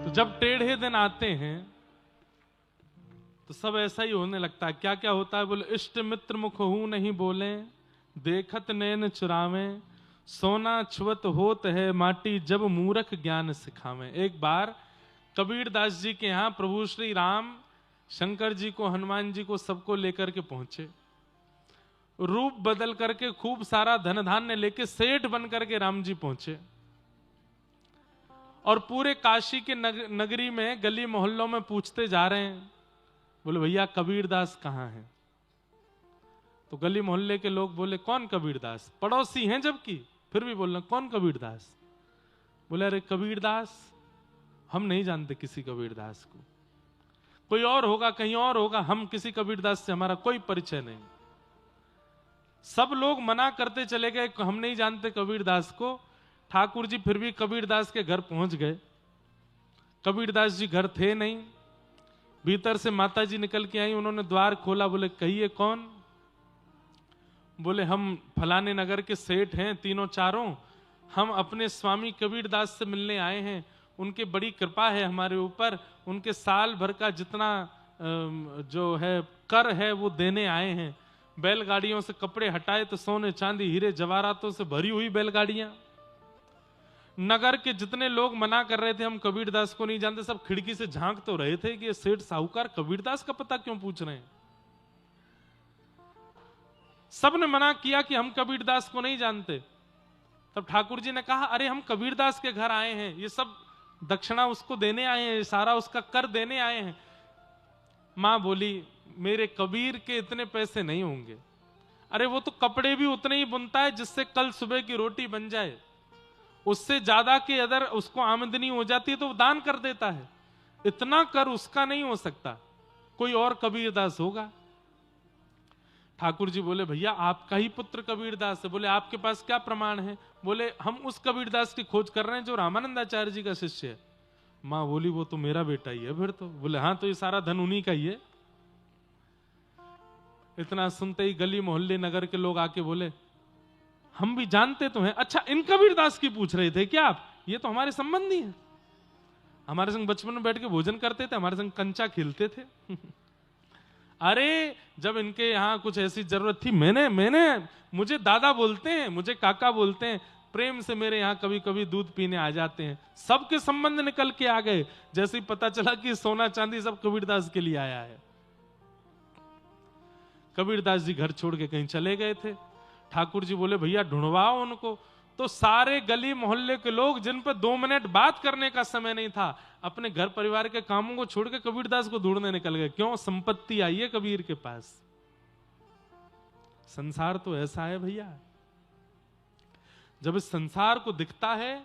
तो जब टेढ़े दिन आते हैं तो सब ऐसा ही होने लगता है। क्या क्या होता है? बोले इष्ट मित्र मुख हूं नहीं बोले, देखत नैन चुरावे, सोना छुअत होत है माटी, जब मूरख ज्ञान सिखावे। एक बार कबीरदास जी के यहाँ प्रभु श्री राम शंकर जी को, हनुमान जी को, सबको लेकर के पहुंचे। रूप बदल करके खूब सारा धन धान्य लेके सेठ बन करके राम जी पहुंचे और पूरे काशी के नगरी में गली मोहल्लों में पूछते जा रहे हैं, बोले भैया कबीरदास कहाँ हैं? तो गली मोहल्ले के लोग बोले कौन कबीरदास? पड़ोसी हैं जबकि, फिर भी बोल रहे कौन कबीरदास? बोले अरे कबीरदास हम नहीं जानते किसी कबीरदास को, कोई और होगा, कहीं और होगा, हम किसी कबीरदास से हमारा कोई परिचय नहीं। सब लोग मना करते चले गए, हम नहीं जानते कबीरदास को। ठाकुर जी फिर भी कबीरदास के घर पहुंच गए। कबीरदास जी घर थे नहीं। भीतर से माता जी निकल के आई, उन्होंने द्वार खोला। बोले कहिए कौन? बोले हम फलाने नगर के सेठ हैं तीनों चारों, हम अपने स्वामी कबीरदास से मिलने आए हैं, उनके बड़ी कृपा है हमारे ऊपर, उनके साल भर का जितना जो है कर है वो देने आए हैं। बैलगाड़ियों से कपड़े हटाए तो सोने चांदी हीरे जवाहरातों से भरी हुई बैलगाड़ियां। नगर के जितने लोग मना कर रहे थे हम कबीरदास को नहीं जानते, सब खिड़की से झांक तो रहे थे कि ये सेठ साहूकार कबीरदास का पता क्यों पूछ रहे हैं। सबने मना किया कि हम कबीरदास को नहीं जानते। तब ठाकुर जी ने कहा अरे हम कबीरदास के घर आए हैं, ये सब दक्षिणा उसको देने आए हैं, सारा उसका कर देने आए हैं। मां बोली मेरे कबीर के इतने पैसे नहीं होंगे। अरे वो तो कपड़े भी उतने ही बुनता है जिससे कल सुबह की रोटी बन जाए, उससे ज्यादा की अगर उसको आमदनी हो जाती है तो वो दान कर देता है, इतना कर उसका नहीं हो सकता, कोई और कबीरदास होगा। ठाकुर जी बोले भैया आपका ही पुत्र कबीरदास है। बोले आपके पास क्या प्रमाण है? बोले हम उस कबीरदास की खोज कर रहे हैं जो रामानंदाचार्य जी का शिष्य है। मां बोली वो तो मेरा बेटा ही है फिर तो। बोले हाँ तो ये सारा धन उन्हीं का ही है। इतना सुनते ही गली मोहल्ले नगर के लोग आके बोले हम भी जानते तो हैं। अच्छा इन कबीरदास की पूछ रहे थे क्या आप? ये तो हमारे संबंधी हैं, हमारे संग बचपन में बैठ के भोजन करते थे, हमारे संग कंचा खेलते थे। अरे जब इनके यहाँ कुछ ऐसी जरूरत थी, मुझे दादा बोलते हैं, मुझे काका बोलते हैं, प्रेम से मेरे यहाँ कभी कभी दूध पीने आ जाते हैं। सबके संबंध निकल के आ गए जैसे ही पता चला कि सोना चांदी सब कबीरदास के लिए आया है। कबीरदास जी घर छोड़ के कहीं चले गए थे। ठाकुर जी बोले भैया ढूंढवाओ उनको। तो सारे गली मोहल्ले के लोग जिन पर 2 मिनट बात करने का समय नहीं था, अपने घर परिवार के कामों को छोड़ के कबीरदास को ढूंढने निकल गए। क्यों? संपत्ति आई है कबीर के पास। संसार तो ऐसा है भैया, जब इस संसार को दिखता है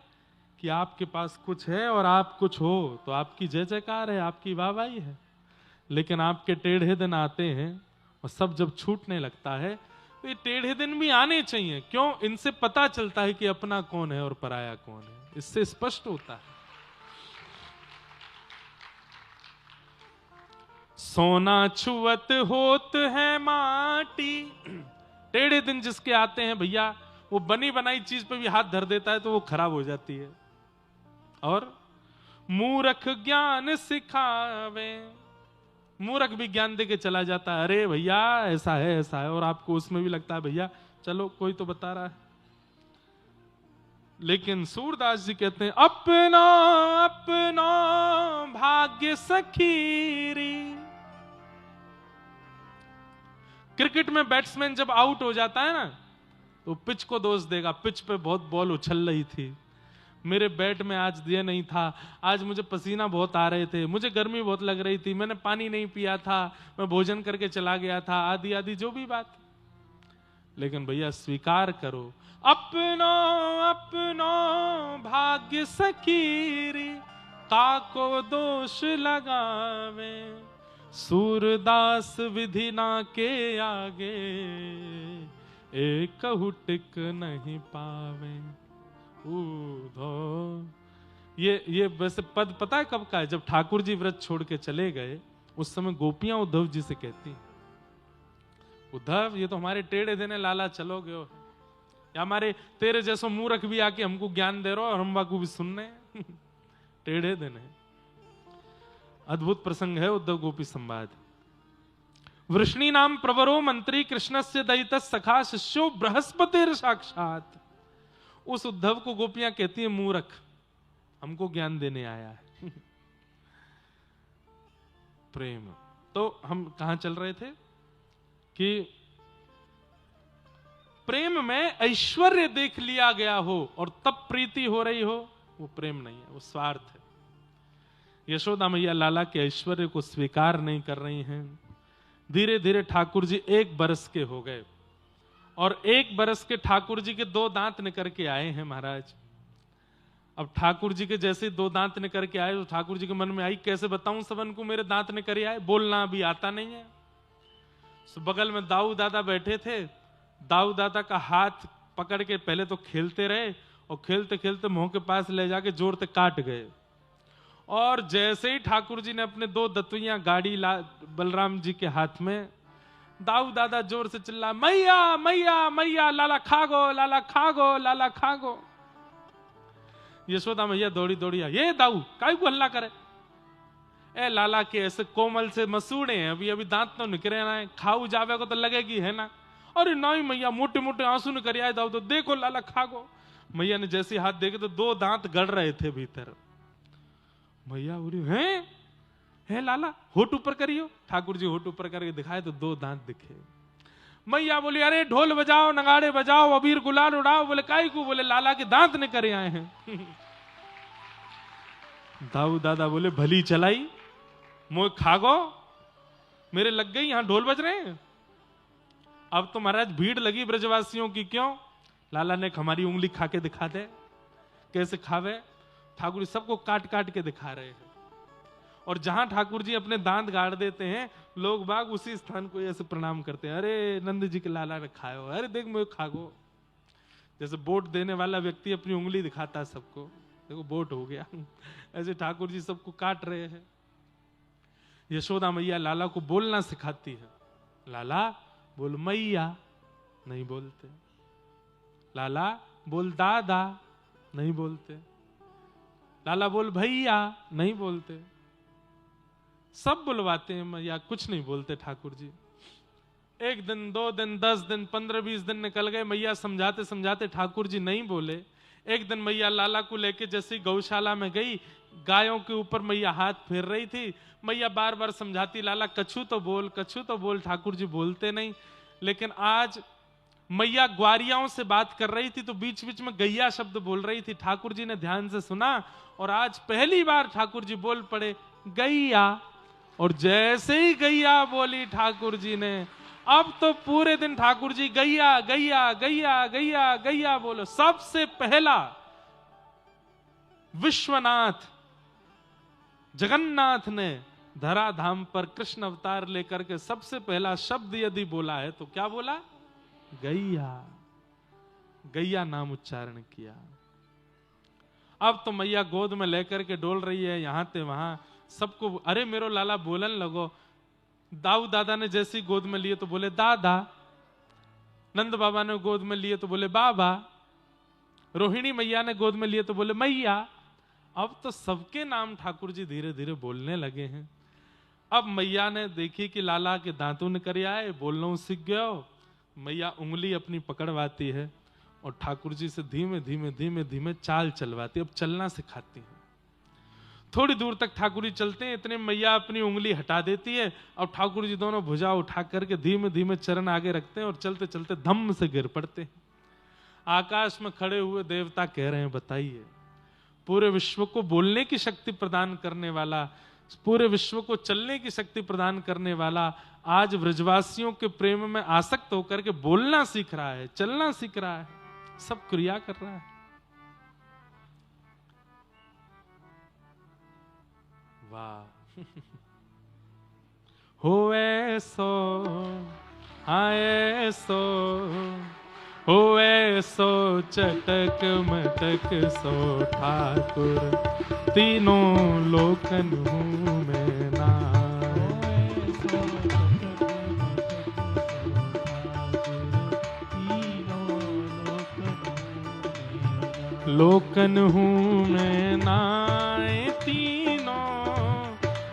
कि आपके पास कुछ है और आप कुछ हो तो आपकी जय जयकार है, आपकी वाहवाही है। लेकिन आपके टेढ़े दिन आते हैं और सब जब छूटने लगता है तो ये टेढ़े दिन भी आने चाहिए। क्यों? इनसे पता चलता है कि अपना कौन है और पराया कौन है, इससे स्पष्ट होता है। सोना छुअत होत है माटी। टेढ़े दिन जिसके आते हैं भैया, वो बनी बनाई चीज पे भी हाथ धर देता है तो वो खराब हो जाती है। और मूर्ख ज्ञान सिखावे, मूर्ख भी ज्ञान दे के चला जाता है। अरे भैया ऐसा है, और आपको उसमें भी लगता है भैया चलो कोई तो बता रहा है। लेकिन सूरदास जी कहते हैं अपना अपना भाग्य सखीरी। क्रिकेट में बैट्समैन जब आउट हो जाता है ना तो पिच को दोष देगा, पिच पे बहुत बॉल उछल रही थी, मेरे बैट में आज ये नहीं था, आज मुझे पसीना बहुत आ रहे थे, मुझे गर्मी बहुत लग रही थी, मैंने पानी नहीं पिया था, मैं भोजन करके चला गया था, आदि आदि जो भी बात। लेकिन भैया स्वीकार करो अपना अपना भाग्य सखीरी, काको दोष लगावे, सूरदास विधि ना के आगे, एक टिक नहीं पावे। ये वैसे पद पता है कब का है? जब ठाकुर जी व्रत छोड़ के चले गए उस समय गोपियां उद्धव जी से कहती, उद्धव ये तो हमारे टेढ़े देने लाला चलोगे हो, या हमारे तेरे जैसो मूर्ख भी आके हमको ज्ञान दे रहे हो और हम बाकू भी सुनने टेढ़े देने। अद्भुत प्रसंग है उद्धव गोपी संवाद। वृष्णि नाम प्रवरो मंत्री कृष्णस्य दयित सखा शिष्यो बृहस्पतिर साक्षात। उस उद्धव को गोपियां कहती है मूर्ख, हमको ज्ञान देने आया है। प्रेम। तो हम कहां चल रहे थे कि प्रेम में ऐश्वर्य देख लिया गया हो और तब प्रीति हो रही हो, वो प्रेम नहीं है, वो स्वार्थ है। यशोदा मैया लाला के ऐश्वर्य को स्वीकार नहीं कर रही हैं। धीरे धीरे ठाकुर जी 1 बरस के हो गए और 1 बरस के ठाकुर जी के 2 दांत निकल के आए हैं महाराज। अब ठाकुर जी के जैसे 2 दांत निकल के आए तो ठाकुर जी के मन में आई, कैसे बताऊं सबन को मेरे दांत निकल आए, बोलना भी आता नहीं है। तो बगल में दाऊ दादा बैठे थे, दाऊ दादा का हाथ पकड़ के पहले तो खेलते रहे और खेलते खेलते मुंह के पास ले जाके जोर से काट गए। और जैसे ही ठाकुर जी ने अपने 2 दतुइयां गाड़ी बलराम जी के हाथ में, दाऊ दादा जोर से चिल्ला, मैया मैया मैया, लाला खागो लाला खागो लाला खागो। यशोदा मैया दौड़ी दौड़ी आई, ये दाऊ काहे को हल्ला करे, ए लाला के ऐसे कोमल से मसूड़े हैं, अभी अभी दांत तो निकले ना है, खाऊ जावे को तो लगेगी है ना। अरे नहीं मैया, मोटे मोटे आंसू निकल आए दाऊ, तो देखो लाला खागो। मैया ने जैसे हाथ देखे तो 2 दांत गड़ रहे थे भीतर। मैया बोली, है लाला, होठ ऊपर करियो। ठाकुर जी होठ ऊपर करके दिखाए तो 2 दांत दिखे। मैया बोली, अरे ढोल बजाओ नगाड़े बजाओ अबीर गुलाल उड़ाओ। बोले काई को, बोले लाला के दांत निकल आए हैं। दाऊ दादा बोले, भली चलाई, मोह खागो, मेरे लग गई, यहां ढोल बज रहे हैं। अब तो महाराज भीड़ लगी ब्रजवासियों की, क्यों, लाला ने हमारी उंगली खा के दिखा दे। कैसे खावे, ठाकुर जी सबको काट काट के दिखा रहे हैं। और जहां ठाकुर जी अपने दांत गाड़ देते हैं, लोग बाग उसी स्थान को ऐसे प्रणाम करते हैं, अरे नंद जी के लाला ने खायो, अरे देख मैं खागो। जैसे वोट देने वाला व्यक्ति अपनी उंगली दिखाता है सबको, देखो वोट हो गया। ऐसे ठाकुर जी सबको काट रहे हैं। यशोदा मैया लाला को बोलना सिखाती है, लाला बोल मैया, नहीं बोलते। लाला बोल दादा, नहीं बोलते। लाला बोल भैया, नहीं बोलते। सब बुलवाते हैं मैया, कुछ नहीं बोलते ठाकुर जी। 1 दिन 2 दिन 10 दिन 15-20 दिन निकल गए, मैया समझाते समझाते ठाकुर जी नहीं बोले। एक दिन मैया लाला को लेके जैसे गौशाला में गई, गायों के ऊपर मैया हाथ फेर रही थी। मैया बार बार समझाती, लाला कछु तो बोल, कछु तो बोल। ठाकुर जी बोलते नहीं। लेकिन आज मैया ग्वारियाओं से बात कर रही थी तो बीच बीच में गैया शब्द बोल रही थी। ठाकुर जी ने ध्यान से सुना और आज पहली बार ठाकुर जी बोल पड़े, गैया। और जैसे ही गैया बोली ठाकुर जी ने, अब तो पूरे दिन ठाकुर जी गैया गैया गैया गैया गैया बोलो। सबसे पहला विश्वनाथ जगन्नाथ ने धराधाम पर कृष्ण अवतार लेकर के सबसे पहला शब्द यदि बोला है तो क्या बोला, गैया। गैया नाम उच्चारण किया। अब तो मैया गोद में लेकर के डोल रही है, यहां ते वहां सबको, अरे मेरो लाला बोलन लगो। दाऊ दादा ने जैसी गोद में लिए तो बोले दादा, नंद बाबा ने गोद में लिए तो बोले बाबा, रोहिणी मैया ने गोद में लिए तो बोले मैया। अब तो सबके नाम ठाकुर जी धीरे धीरे बोलने लगे हैं। अब मैया ने देखी कि लाला के दांतों निकल आए, बोलना सीख गया। मैया उंगली अपनी पकड़वाती है और ठाकुर जी से धीमे धीमे धीमे धीमे चाल चलवाती, अब चलना सिखाती है। थोड़ी दूर तक ठाकुर जी चलते हैं, इतने मैया अपनी उंगली हटा देती है और ठाकुर जी दोनों भुजा उठा करके धीमे धीमे चरण आगे रखते हैं और चलते चलते धम्म से गिर पड़ते हैं। आकाश में खड़े हुए देवता कह रहे हैं, बताइए, पूरे विश्व को बोलने की शक्ति प्रदान करने वाला, पूरे विश्व को चलने की शक्ति प्रदान करने वाला, आज ब्रजवासियों के प्रेम में आसक्त होकर के बोलना सीख रहा है, चलना सीख रहा है, सब क्रिया कर रहा है। वाह। हो ऐसो, हाँ ऐसो, हो ऐसो चटक मटक सो ठाकुर, तीनों लोकन हूँ मैं ना। लोकन हूँ मैं नाय, तीनों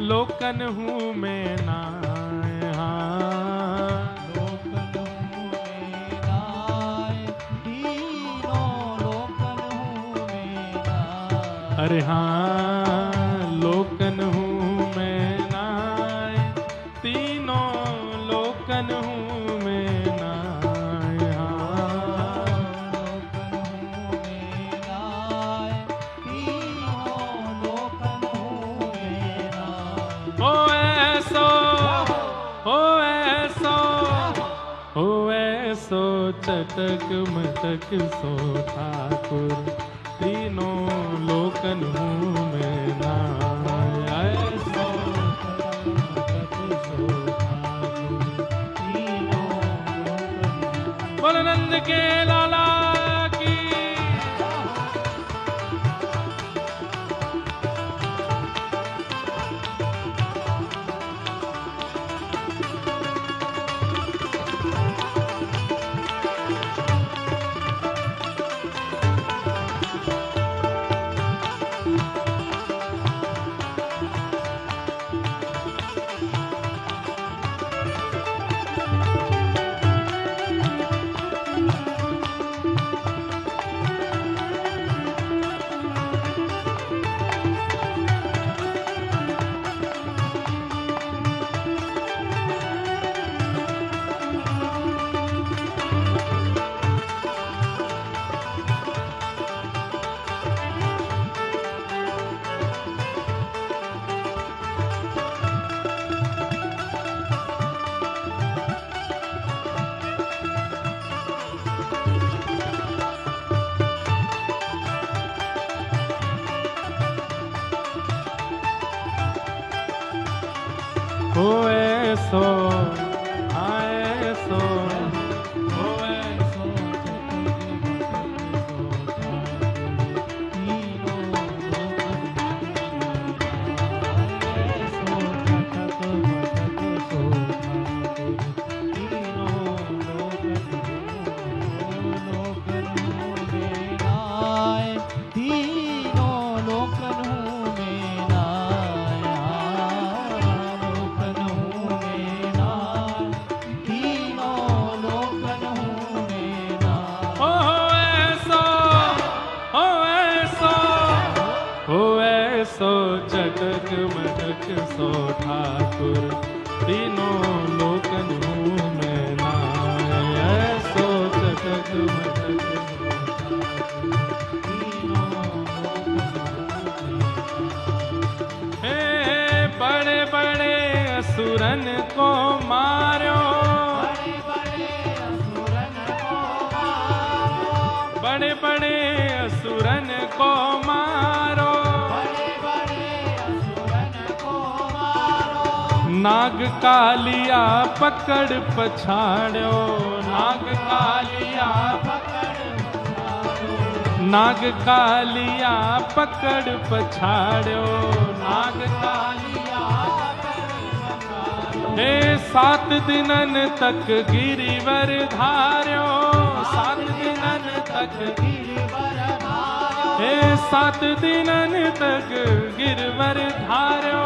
लोकन हूँ मैं नाय, हाँ लोकन हूँ मैं नाय, तीनों लोकन हूँ मैं नाय। अरे हाँ लोकन हूँ मैं नाय, तीनों लोकन हूँ मैं नाय, हाँ लोकन हूँ मैं नाय, तीनों लोकन हूँ मैं नाय। हो ऐसो, हो ऐसो, हो ऐसो चटक मटक सो ठाकुर, तीनों लोकन हूँ मैं नाय। ऐसो बोल नंद के लाला की। हो ऐसो, आए सो, हो ऐसो हो ऐसो, हो ऐसो, हो ऐसो चटक मटक सो ठाकुर, तीनों लोकन हूँ मैं नाय। ऐसो चटक मटक सो ठाकुर, तीनों लोकन हूँ मैं नाय। हे बड़े बड़े असुरन को मार्यो, बड़े बड़े असुरन को मारो, नाग कालिया पकड़ पछाड़ो, नाग कालिया, नाग कालिया पकड़ पछाड़ो, नाग कालिया। हे 7 दिनन तक गिरिवर धार्यो, 7 दिनन तक गिरिवर धार्यो, हे 7 दिनन तक गिरवर धार्यो,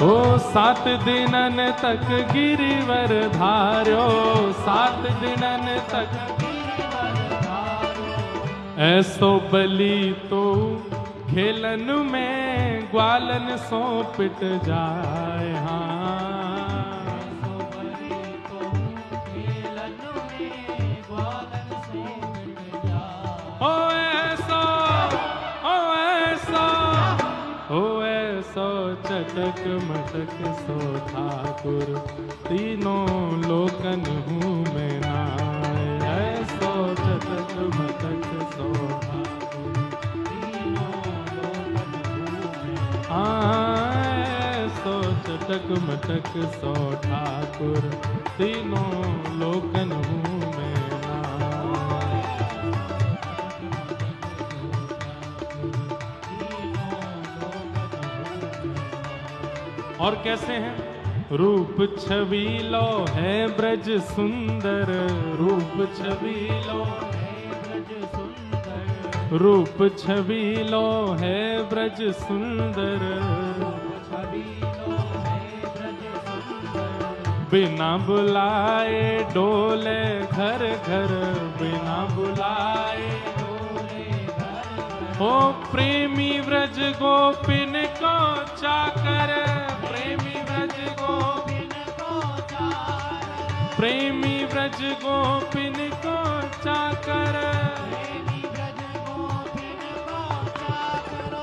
ओ 7 दिनन तक गिरिवर धार्यो, 7 दिनन तक गिरिवर धार्यो। ऐसो बलि तो खेलन में ग्वालन सो पिट जाए, हाँ ऐसो बलि तो खेलन में ग्वालन सो पिट जाए। हो ऐसो, हो ऐसो, हो ऐसो चटक मटक सो ठाकुर, तीनों लोकन हूँ मैं नाय। ऐसो चटक मटक सो ठाकुर, तीनों लोकन हूँ मैं नाय। ऐसो चटक मटक सो ठाकुर, तीनों लोकन हूँ मैं नाय। और कैसे हैं? रूप छबीलो है ब्रज सुंदर, रूप छबीलो है ब्रज सुंदर, रूप छबीलो है ब्रज सुंदर, छबीलो है ब्रज सुंदर। बिना बुलाए डोले घर घर, बिना बुलाए डोले घर ओ प्रेमी व्रज गोपिन को चाकर, प्रेमी व्रज गोपिन को चार, प्रेमी व्रज गोपिन को चाकर, प्रेमी ब्रज गोपिन को चाकर।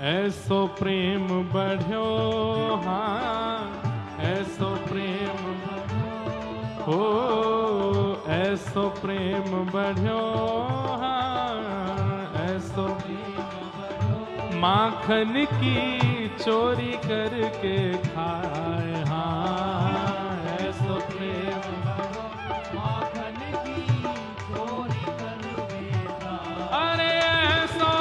ऐसो प्रेम बढ़्यो, हाँ ऐसो प्रेम हो, ऐसो प्रेम बढ़्यो, हाँ ऐसो माखन की चोरी करके खाए, हाँ ऐसो प्रेम माखन की चोरी करके खाए। अरे ऐसो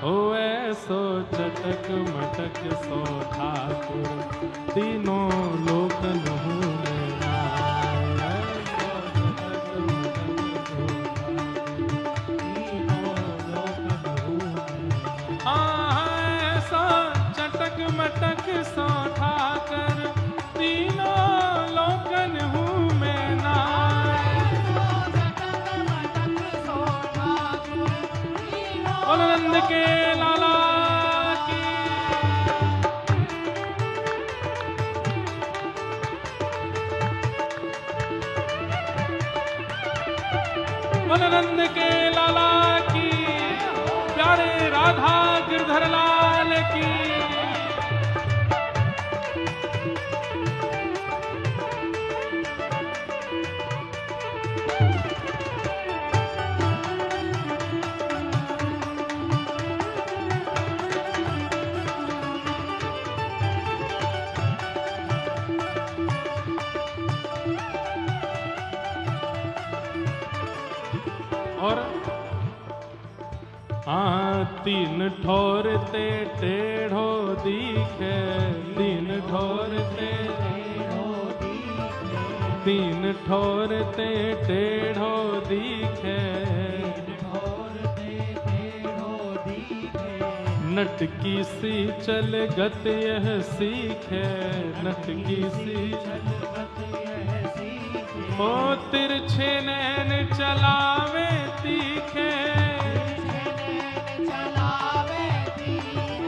ओ ऐसो चटक मटक सो ठाकुर, तीनों लोकन हूँ मैं नाय। ऐसो चटक मटक सो तीनों लोकन हूँ मैं। ऐसा चटक मटक सो ठाकर, तीनों लोकन हूँ मैं नाय। बोल नंद के लाला की, बोल नंद के लाला की, प्यारे राधा गिरधर लाल की। और हाँ तीन ठोर ते टेढ़ो दिखे, तीन ठोर ते तीन ठोर ते टेढ़ो दिखे, नटकी सी चल गत यह सीखे, नटकी सी ओ तिरछे नैन चलावे तीखे,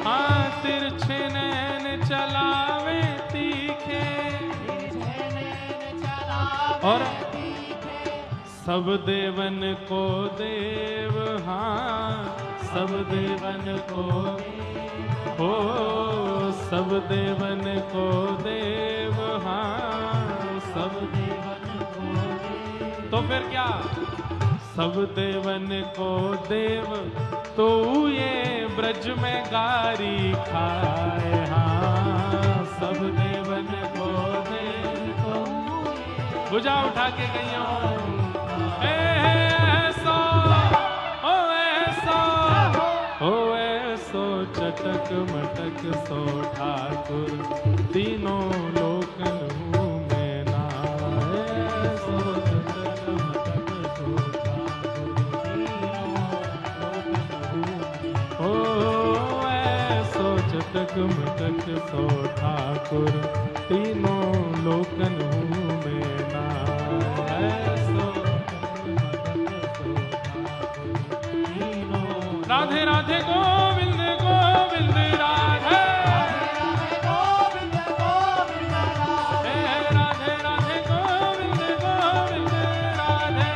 हाँ तिरछे नैन चलावे तीखे। और सब देवन को देव, हाँ सब देवन को हो, सब देवन को देव, हाँ सब देवन को देव। तो फिर क्या, सब देवन को देव तो ये ब्रज में गारी खाए, हाँ सब देवन को देव तो भुजा उठा के गई ऐसो ओ ऐसो चटक मटक सो ठाकुर, तीनों लोकन हूँ मैं नाय। ऐसो चटक मटक सो ठाकुर, ओ ऐसो चटक मटक सो ठाकुर, तीनों लोकन हूँ मैं नाय। ऐसो राधे राधे गोविंद गोविंद राधे, राधे राधे गोविंद गोविंद राधे,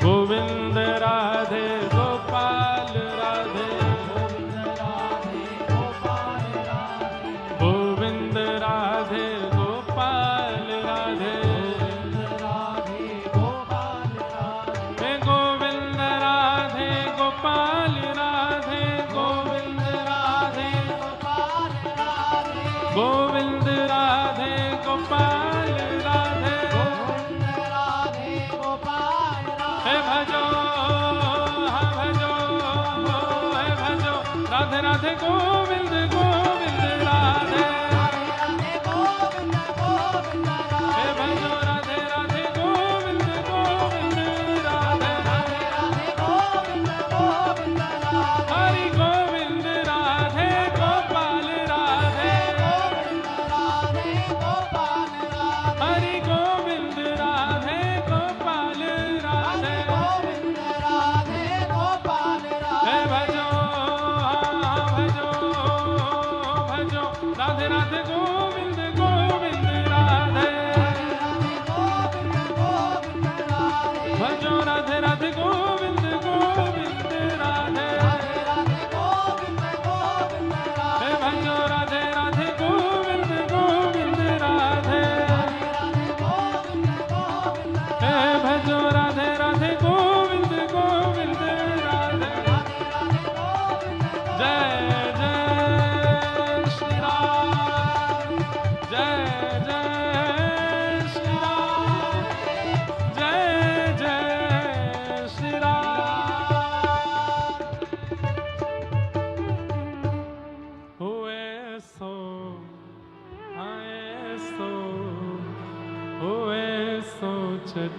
गोविंद राधे गोपाल राधे, गोविंद राधे गोपाल राधे, गोविंद राधे गोपाल राधे, गोविंद राधे गोविंद राधे गोपाल राधे। हे भजो हाँ भजो, हे भजो राधे राधे गोविंद गोविंद राधे, हे भजो राधे राधे गोविंद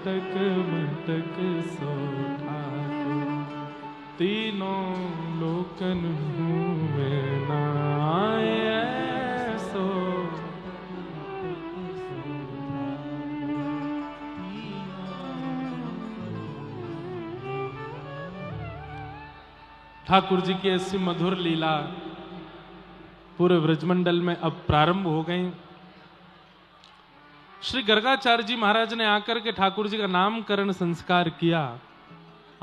मटक मटक सो ठाकुर, तीनों लोकन में नाए सो। ठाकुर जी की ऐसी मधुर लीला पूरे ब्रजमंडल में अब प्रारंभ हो गई। श्री गर्गाचार्य जी महाराज ने आकर के ठाकुर जी का नामकरण संस्कार किया।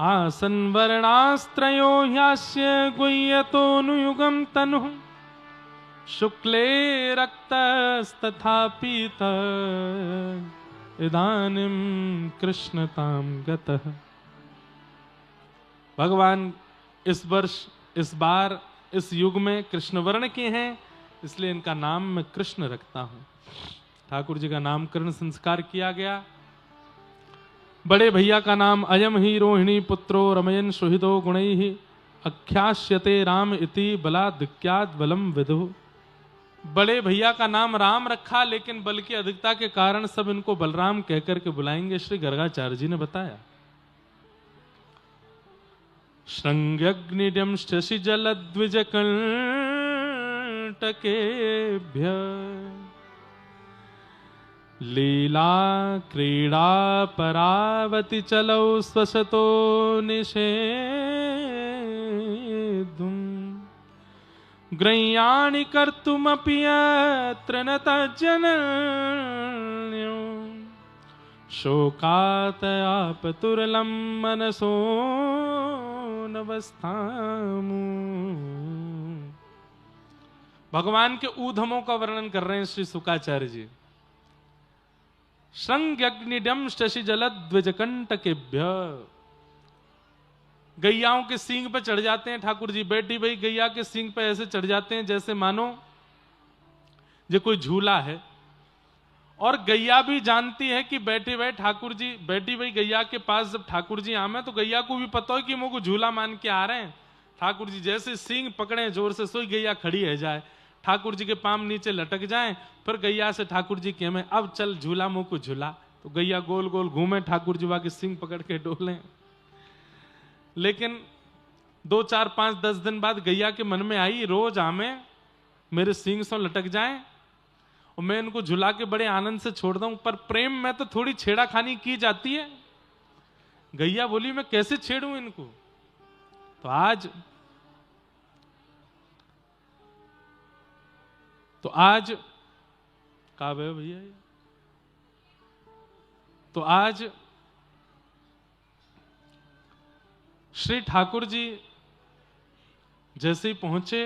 आसन वर्णास्त्रयो ह्यास्य गुह्यतोनुयुगम तनु, शुक्ले रक्तस्तथा पीत, इदानीं कृष्णतां गतः। भगवान इस वर्ष, इस बार, इस युग में कृष्ण वर्ण के हैं, इसलिए इनका नाम मैं कृष्ण रखता हूं। ठाकुर जी का नामकरण संस्कार किया गया। बड़े भैया का नाम अयम ही रोहिणी पुत्रो रमयन सुहृदो गुणैः, अख्यास्यते राम इति बलाधिक्यात् बलम विदु। बड़े भैया का नाम राम रखा, लेकिन बल की अधिकता के कारण सब इनको बलराम कहकर के बुलाएंगे, श्री गर्गाचार्य जी ने बताया। श्रृंग्यग्निड्यं शशि जलद्विज कंटकेभ्य, लीला क्रीड़ा परावति चलौ स्वसतो निषेधुम्, ग्रह्याणि कर्तुमपि यत्र न तज्जनन्यो, शोकातयापतुरलं मनसो नवस्थामु। भगवान के ऊधमों का वर्णन कर रहे हैं श्री शुकाचार्य जी। श्रृंग्यग्निड्यं शशि जलद्विजकंटकेभ्य, गैयाओं के सींग पे चढ़ जाते हैं ठाकुर जी। बैठी भाई गैया के सींग पे ऐसे चढ़ जाते हैं जैसे मानो ये कोई झूला है। और गैया भी जानती है कि बैठे भाई ठाकुर जी, बैठी भाई गैया के पास जब ठाकुर जी आमे तो गैया को भी पता हो कि मुझको झूला मान के आ रहे हैं। ठाकुर जी जैसे सींग पकड़े जोर से, सोई गैया खड़ी है जाए, ठाकुर जी के पाम नीचे लटक जाएं, फिर गैया से ठाकुर जी कहें अब चल झूला मुंह को झूला, तो गैया गोल गोल घूमे, ठाकुर जी के सिंग पकड़ के डोलें। लेकिन 2, 4, 5, 10 दिन बाद गैया के मन में आई रोज आमे मेरे सिंग से लटक जाएं और मैं इनको झुला के बड़े आनंद से छोड़ दूं, पर प्रेम में तो थोड़ी छेड़ाखानी की जाती है। गैया बोली मैं कैसे छेड़ूं इनको। तो आज कहा भैया, तो आज श्री ठाकुर जी जैसे ही पहुंचे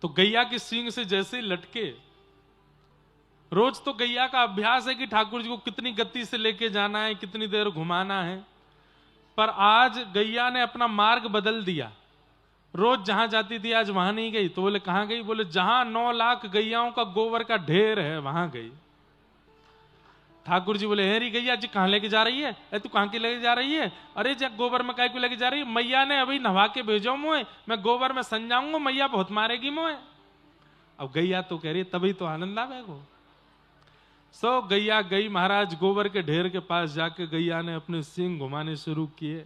तो गैया की सींग से जैसे ही लटके, रोज तो गैया का अभ्यास है कि ठाकुर जी को कितनी गति से लेके जाना है, कितनी देर घुमाना है, पर आज गैया ने अपना मार्ग बदल दिया। रोज जहां जाती थी आज वहां नहीं गई। तो बोले कहां गई? बोले जहां 9 लाख गैयाओं का गोबर का ढेर है वहां गई। ठाकुर जी बोले हेरी गैया जी कहां लेके जा रही है? तू कहां के लेके जा रही है? अरे जब गोबर में काय को लेके जा रही है? मैया ने अभी नहा के भेजो मोए, मैं गोबर में सन जाऊंगा, मैया बहुत मारेगी मोए। अब गैया तो कह रही तभी तो आनंद आवेगो। सो गैया गई महाराज गोबर के ढेर के पास जाके गैया ने अपने सींग घुमाने शुरू किए।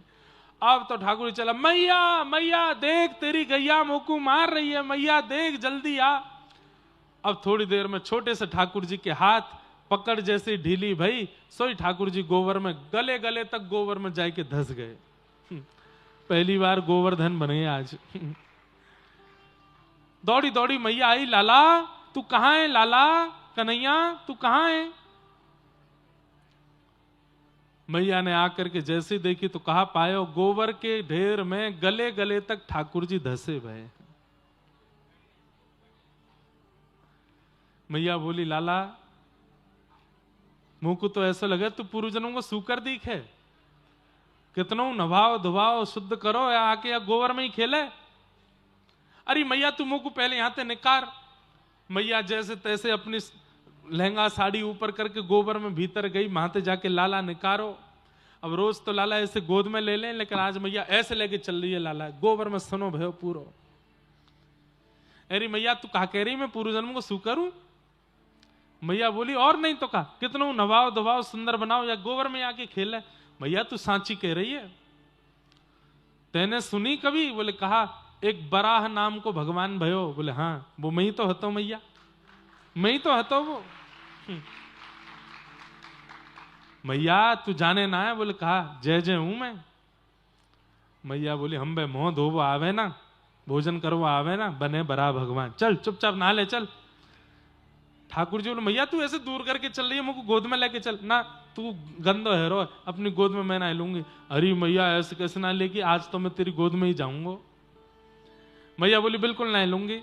अब तो ठाकुर चला, मैया मैया देख तेरी गैया मोकू मार रही है, मैया देख जल्दी आ। अब थोड़ी देर में छोटे से ठाकुर जी के हाथ पकड़ जैसी ढीली भई, सोई ठाकुर जी गोबर में गले गले तक गोबर में जाके धस गए। पहली बार गोवर्धन बने आज। दौड़ी दौड़ी मैया आई, लाला तू कहां है? लाला कन्हैया तू कहां है? मैया ने आकर के जैसे देखी तो कहा पायो गोबर के ढेर में गले गले तक ठाकुर जी धसे भय। मैया बोली लाला मुंह को तो ऐसा लगे तू पूर्वजनों को सूकर दिख है, कितनों नभाओ धुभाओ शुद्ध करो या आके या गोबर में ही खेले। अरे मैया तू मुंह को पहले यहां से निकार। मैया जैसे तैसे अपनी लहंगा साड़ी ऊपर करके गोबर में भीतर गई, वहां जाके लाला निकारो। अब रोज तो लाला ऐसे गोद में ले लें, लेकिन आज मैया ऐसे लेके चल रही है लाला गोबर में सुनो भयो पूरो। अरे मैया तू कहा कह रही मैं पूर्व जन्म को सू करूं? मैया बोली और नहीं तो का, कितनों नवाओ दबाओ सुंदर बनाओ या गोबर में आके खेले। मैया तू सांची कह रही है, तेने सुनी कभी? बोले कहा एक बराह नाम को भगवान भयो। बोले हाँ, वो मैं ही तो हतो मैया, मैं ही तो हतो वो। मैया तू जाने ना है? बोले कहा जय जय हूं मैं। मैया बोली हम बे मोह धोबो आवे ना, भोजन करवो आवे ना, बने बरा भगवान, चल चुपचाप नहा ले चल। ठाकुर जी बोले मैया तू ऐसे दूर करके चल रही है, मुझको गोद में लेके चल ना, तू गंदो है रो, अपनी गोद में मैं नहा लूंगी। अरे मैया ऐसे कैसे ना लेगी, आज तो मैं तेरी गोद में ही जाऊंगा। मैया बोली बिल्कुल नहा लूंगी।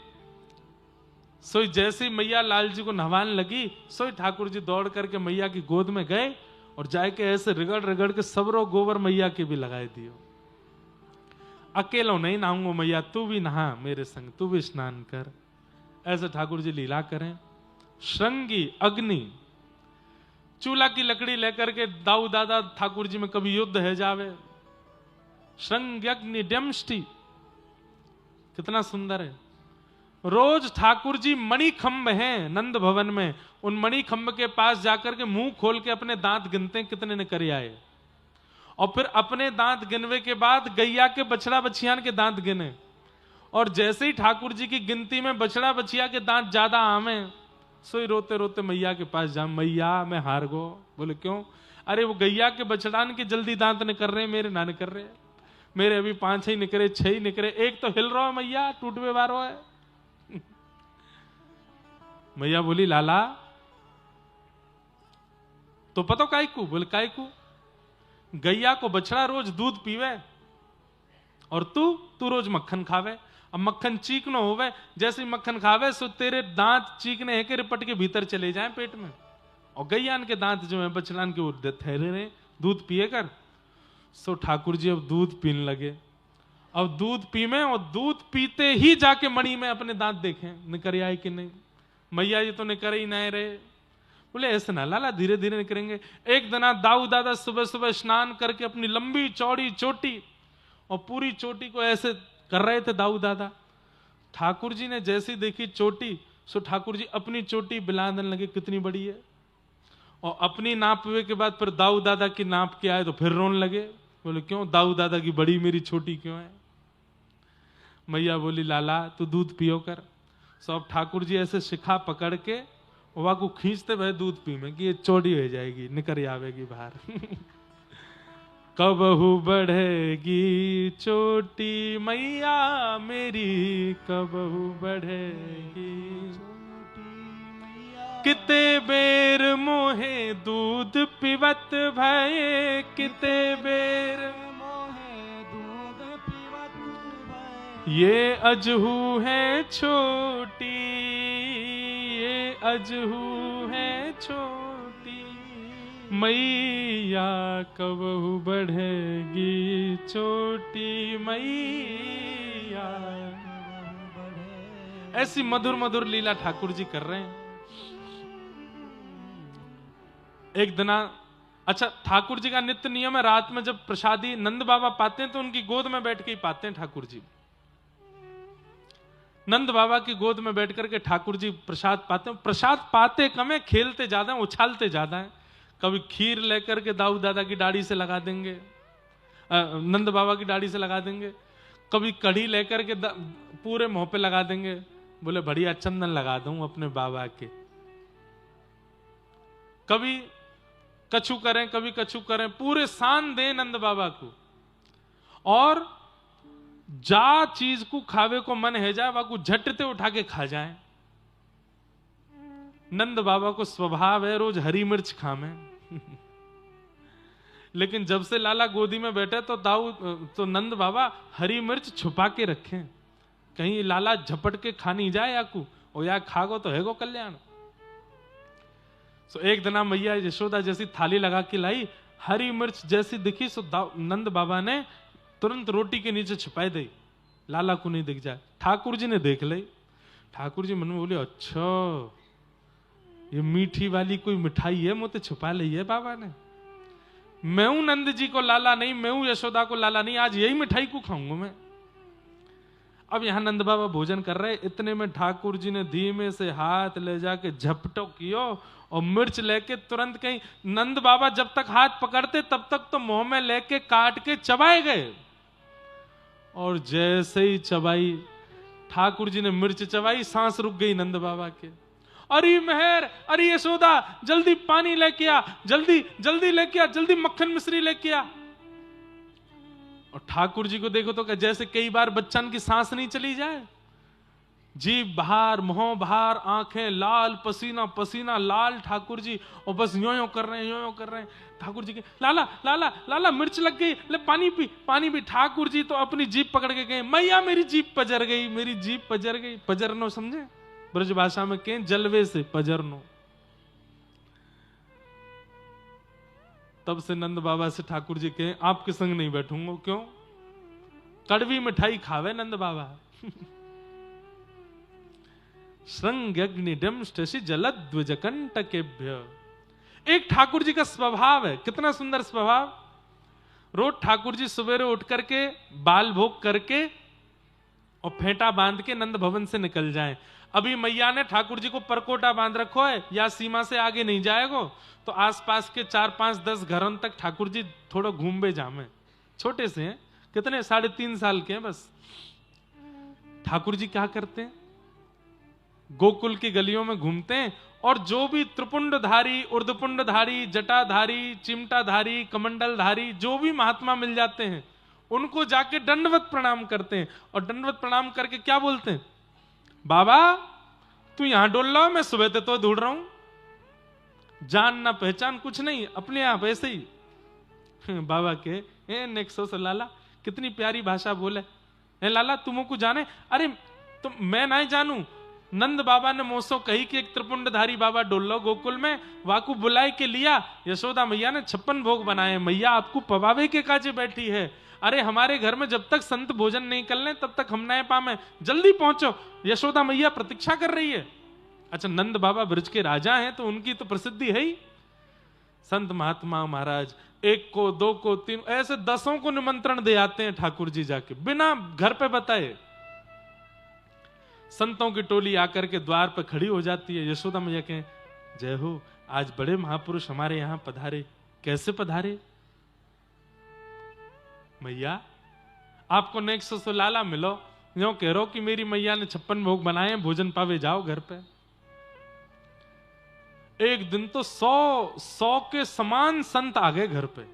सोई जैसे ही मैया लाल जी को नहवाने लगी, सोई ठाकुर जी दौड़ करके मैया की गोद में गए और जाके ऐसे रिगड़ रिगड़ के सबरो गोबर मैया के भी लगाए दियो। अकेलो नहीं नहाऊंगा मैया, तू भी नहा मेरे संग, तू भी स्नान कर। ऐसे ठाकुर जी लीला करें। श्रृंगी अग्नि, चूल्हा की लकड़ी लेकर के दाऊ दादा ठाकुर जी में कभी युद्ध है जावे। श्रृंग अग्नि डमष्टि, कितना सुंदर है। रोज ठाकुर जी मणिखंभ हैं नंद भवन में, उन मणिखंभ के पास जाकर के मुंह खोल के अपने दांत गिनते हैं कितने ने करे आए, और फिर अपने दांत गिनवे के बाद गैया के बछड़ा बछियान के दांत गिने। और जैसे ही ठाकुर जी की गिनती में बछड़ा बछिया के दांत ज्यादा आवे, सोई रोते रोते मैया के पास जा, मैया मैं हार गो। बोले क्यों? अरे वो गैया के बछड़ान के जल्दी दांत निकल रहे, मेरे ना निकल रहे, मेरे अभी 5 ही निकले, 6 ही निकले, एक तो हिल रहा है मैया, टूटवे वारो है। मैया बोली लाला तो पतो काय को? बोले काय को? गैया को बछड़ा रोज दूध पीवे और तू रोज मक्खन खावे। अब मक्खन चीकनो होवे, जैसे ही मक्खन खावे सो तेरे दांत चीकने है के रिपट के भीतर चले जाएं पेट में, और गैयान के दांत जो है बछड़ान के वो ठहरे रहे दूध पिए कर। सो ठाकुर जी अब दूध पीने लगे। अब दूध पीवे और दूध पीते ही जाके मणि में अपने दांत देखें निकर आए कि नहीं। मैया जी तो निकर ही नहीं रहे। बोले ऐसे ना लाला, धीरे धीरे निकलेंगे। एक दिन दाऊ दादा सुबह सुबह स्नान करके अपनी लंबी चौड़ी चोटी और पूरी चोटी को ऐसे कर रहे थे दाऊ दादा। ठाकुर जी ने जैसी देखी चोटी, सो ठाकुर जी अपनी चोटी बिलाने लगे कितनी बड़ी है, और अपनी नापवे के बाद फिर दाऊ दादा की नाप के आए तो फिर रोने लगे। बोले क्यों? दाऊ दादा की बड़ी, मेरी छोटी क्यों है? मैया बोली लाला तू दूध पियो कर। सब ठाकुर जी ऐसे शिखा पकड़ के वह को खींचते भाई दूध पी में कि ये चौड़ी हो जाएगी, निकर आवेगी बाहर। कबहू बढ़ेगी चोटी मैया मेरी, कबहू बढ़ेगी किते बेर मोहे दूध पिवत भये, किते बेर ये अजहू है छोटी, ये अजहू है छोटी मैया, कबहू बढ़ेगी चोटी मैया। ऐसी मधुर मधुर लीला ठाकुर जी कर रहे हैं। एक दिन अच्छा ठाकुर जी का नित्य नियम है, रात में जब प्रसादी नंद बाबा पाते हैं तो उनकी गोद में बैठ के ही पाते हैं ठाकुर जी। नंद बाबा की गोद में बैठ करके ठाकुर जी प्रसाद पाते हैं। प्रसाद पाते कम है, खेलते ज्यादा है, उछालते ज्यादा है। कभी खीर लेकर के दाऊ दादा की दाढ़ी से लगा देंगे, नंद बाबा की दाढ़ी से लगा देंगे। कभी कढ़ी लेकर के पूरे मुंह पे लगा देंगे। बोले बढ़िया चंदन लगा दूं अपने बाबा के। कभी कछु करें, कभी कछु करें, पूरे शान दें नंद बाबा को। और जा चीज को खावे को मन है जाए वाकू झटते उठा के खा जाए। नंद बाबा को स्वभाव है रोज हरी मिर्च खावे। लेकिन जब से लाला गोदी में बैठे तो नंद बाबा हरी मिर्च छुपा के रखें, कहीं लाला झपट के खा नहीं जाए याकू, और या खागो तो है गो कल्याण। तो एक दिन मैया यशोदा जैसी थाली लगा के लाई, हरी मिर्च जैसी दिखी सो नंद बाबा ने तुरंत रोटी के नीचे छुपाई दी, लाला को नहीं दिख जाए। ठाकुर जी ने देख ली। ठाकुर जी मन में बोले अच्छा ये मीठी वाली कोई मिठाई है, मुझे छुपा ली है बाबा ने। मैं हूं नंद जी को लाला नहीं, मैं हूं यशोदा को लाला नहीं, आज यही मिठाई को खाऊंगा मैं। अब यहां नंद बाबा भोजन कर रहे, इतने में ठाकुर जी ने धीमे से हाथ ले जाके झपटो कियो और मिर्च लेके तुरंत कहीं, नंद बाबा जब तक हाथ पकड़ते तब तक तो मुंह में लेके काट के चबाए गए, और जैसे ही चबाई ठाकुर जी ने मिर्च चबाई, सांस रुक गई नंद बाबा के। अरे मेहर, अरे यशोदा, जल्दी पानी लेके आ, जल्दी जल्दी लेके आ, जल्दी मक्खन मिश्री लेके आ। और ठाकुर जी को देखो तो जैसे कई बार बच्चन की सांस नहीं चली जाए, जीभ बाहर, मुंह बाहर, आंखें लाल, पसीना पसीना लाल ठाकुर जी, और बस यो यो कर रहे हैं, यो यो कर रहे हैं। ठाकुर जी के लाला लाला लाला मिर्च लग गई, ले पानी पी, पानी पी। ठाकुर जी तो अपनी जीभ पकड़ के गए, मैया मेरी जीभ पजर गई, मेरी जीभ पजर गई। पजरनो समझे ब्रज भाषा में कहें जलवे से पजरनो। तब से नंद बाबा से ठाकुर जी कहें आपके संग नहीं बैठूंगा। क्यों? कड़वी मिठाई खावे नंद बाबा। श्रृंग्यग्निडम शशि जलद्विजकंटकेभ्य। एक ठाकुर जी का स्वभाव है, कितना सुंदर स्वभाव। रोज ठाकुर जी सवेरे उठ करके बाल भोग करके और फेंटा बांध के नंद भवन से निकल जाएं। अभी मैया ने ठाकुर जी को परकोटा बांध रखो है, या सीमा से आगे नहीं जाएगो, तो आसपास के 4, 5, 10 घरों तक ठाकुर जी थोड़ा घूमबे जामे। छोटे से हैं, कितने 3.5 साल के हैं बस। ठाकुर जी क्या करते हैं, गोकुल की गलियों में घूमते हैं, और जो भी त्रिपुंडधारी, ऊर्ध्वपुंडधारी, जटाधारी, चिमटाधारी, कमंडलधारी जो भी महात्मा मिल जाते हैं उनको जाके दंडवत प्रणाम करते हैं। और दंडवत प्रणाम करके क्या बोलते हैं, बाबा तू यहां डोल रहा, मैं सुबह से तो ढूंढ रहा हूं, जान ना पहचान कुछ नहीं, अपने आप ऐसे ही। बाबा के नेक्सो से लाला कितनी प्यारी भाषा बोले, लाला तुमको जाने, अरे तो मैं नहीं जानू, नंद बाबा ने मोसो कही कि एक त्रिपुंडधारी बाबा डोलो गोकुल में, वाकू बुलाए के लिया। यशोदा मैया ने 56 भोग बनाए, मैया आपको पवावे के काजे बैठी है। अरे हमारे घर में जब तक संत भोजन नहीं कर लें तब तक हम नए पामे, जल्दी पहुंचो, यशोदा मैया प्रतीक्षा कर रही है। अच्छा, नंद बाबा ब्रज के राजा हैं तो उनकी तो प्रसिद्धि है ही। संत महात्मा महाराज 1 को 2 को 3 ऐसे 10 को निमंत्रण दे आते हैं ठाकुर जी जाके, बिना घर पे बताए। संतों की टोली आकर के द्वार पर खड़ी हो जाती है। यशोदा मैया कहें जय हो, आज बड़े महापुरुष हमारे यहां पधारे। कैसे पधारे? मैया आपको नेक्स्ट से लाला मिलो, यो कह रहो कि मेरी मैया ने 56 भोग बनाए, भोजन पावे जाओ घर पे। एक दिन तो 100 के समान संत आ गए घर पे।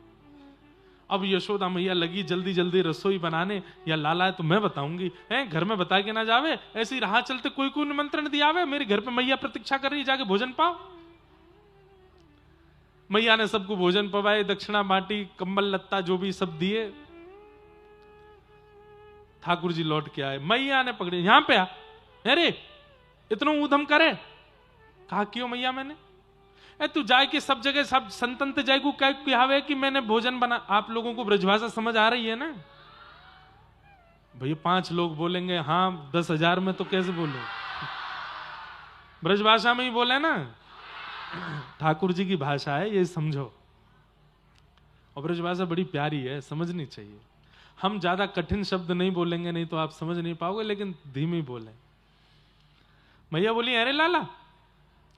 अब यशोदा मैया लगी जल्दी जल्दी रसोई बनाने, या लाला है तो मैं बताऊंगी, हैं घर में बता के ना जावे, ऐसे ही राह चलते कोई कोई निमंत्रण दिया वे, मेरे घर पे मैया प्रतीक्षा कर रही, जाके भोजन पाओ। मैया ने सबको भोजन पवाए, दक्षिणा बांटी, कंबल लत्ता जो भी सब दिए। ठाकुर जी लौट के आए, मैया ने पकड़े, यहां पे आ, अरे इतना ऊधम करे। कहा क्यों मैया मैंने? तू जाए कि सब जगह सब संतंत जाएगू क्या कि मैंने भोजन बना। आप लोगों को ब्रजभाषा समझ आ रही है ना भैया? 5 लोग बोलेंगे हाँ, 10,000 में तो कैसे बोलूं? ब्रजभाषा में ही बोले ना, ठाकुर जी की भाषा है, ये समझो। और ब्रजभाषा बड़ी प्यारी है, समझनी चाहिए। हम ज्यादा कठिन शब्द नहीं बोलेंगे, नहीं तो आप समझ नहीं पाओगे, लेकिन धीमी बोले। मैया बोली अरे लाला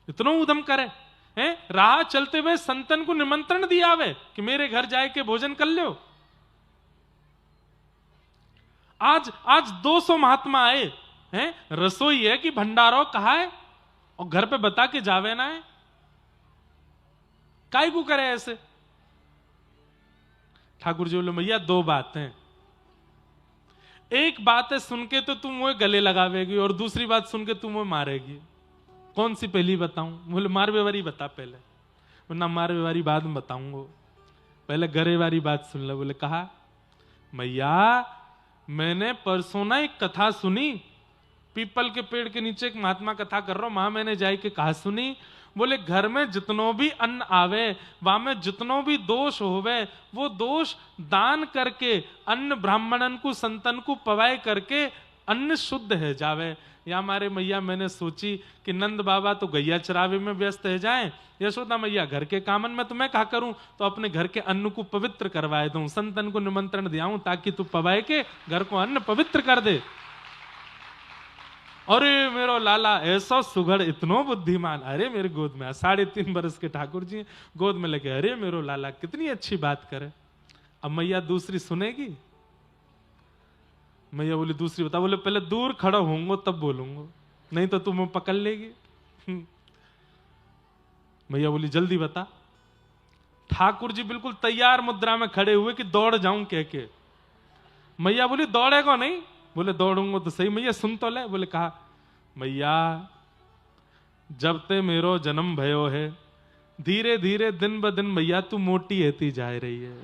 इतना उधम करे हैं, राह चलते हुए संतन को निमंत्रण दिया वे कि मेरे घर जाए के भोजन कर लो। आज 200 महात्मा आए हैं, रसोई है कि भंडारो कहा है, और घर पे बता के जावे ना है, काय को करे ऐसे? ठाकुर जी बोले मैया 2 बातें, एक बात है सुन के तो तुम वो गले लगावेगी, और दूसरी बात सुन के तुम वो मारेगी। कौन सी पहली बताऊं? बोले मारवे वाली बता पहले। वरना मारवे वाली बाद में बताऊंगा, पहले गरे वाली बात सुन ले। बोले कहा मैया मैंने परसों ना एक कथा सुनी, पीपल के पेड़ के नीचे एक महात्मा कथा कर रहा हूं, वहां मैंने जाए के कहा सुनी। बोले घर में जितनो भी अन्न आवे, वहां में जितनो भी दोष होवे, वो दोष दान करके अन्न ब्राह्मणन को संतन को पवाए करके अन्न शुद्ध है जावे। या हमारे मैया मैंने सोची कि नंद बाबा तो गैया चरावे में व्यस्त है जाएं, यशोदा मैया घर के कामन में, तो मैं क्या करूं, तो अपने घर के अन्न को पवित्र करवाए दूं, संतन को निमंत्रण दियाऊं ताकि तू पवाए के घर को अन्न पवित्र कर दे। अरे मेरो लाला ऐसा सुघड़ इतनो बुद्धिमान, अरे मेरे गोद में 3.5 बरस के ठाकुर जी गोद में लेके, अरे मेरो लाला कितनी अच्छी बात करे। अब मैया दूसरी सुनेगी? मैया बोली दूसरी बता। बोले पहले दूर खड़ा होऊंगा तब बोलूंगा, नहीं तो तुम्हें पकड़ लेगी। मैया बोली जल्दी बता। ठाकुर जी बिल्कुल तैयार मुद्रा में खड़े हुए कि दौड़ जाऊं कह के। मैया बोली दौड़ेगा नहीं? बोले दौड़ूंगा तो सही। मैया सुन तो ले। बोले कहा, मैया जब ते मेरो जन्म भयो है, धीरे धीरे दिन ब दिन मैया तू मोटी होती जा रही है,